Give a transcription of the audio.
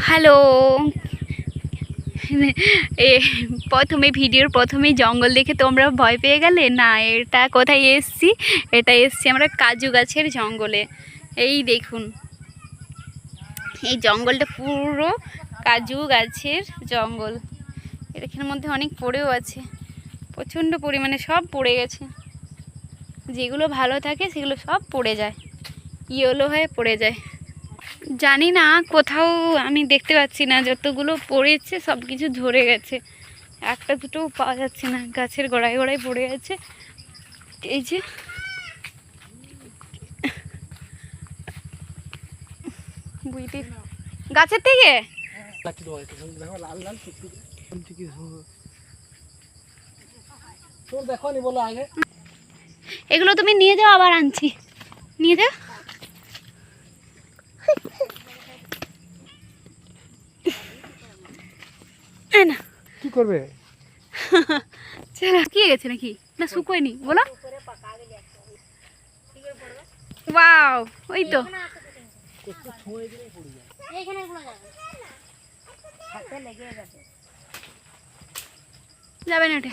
Hello. প্রথমে ভিডিওর প্রথমেই জঙ্গল দেখে তোমরা ভয় পেয়ে গেলে না? এটা কোথায় এসছি? এটা এসছি আমরা কাজু গাছের জঙ্গলে। এই দেখুন, এই জঙ্গলটা পুরো কাজু গাছের জঙ্গল। এখানের মধ্যে অনেক পড়েও আছে, প্রচণ্ড পরিমাণে সব পড়ে গেছে। যেগুলো ভালো থাকে সেগুলো সব পড়ে যায়, ইয়েলো হয়ে পড়ে যায়। জানি না, কোথাও আমি দেখতে পাচ্ছি না, যতগুলো পড়েছে সব কিছু ঝরে গেছে, একটা দুটোও পাওয়া যাচ্ছে না, গাছের গোড়ায় গোড়ায় পড়ে গেছে। এই যে বুঝতে গাছের থেকে এগুলো তুমি নিয়ে যাও, আবার আনছি, নিয়ে যাও। না কি করবে? কি গেছে নাকি না শুকোয়নি বলো? ওয়াও, ওই তো যাবে না ওটা।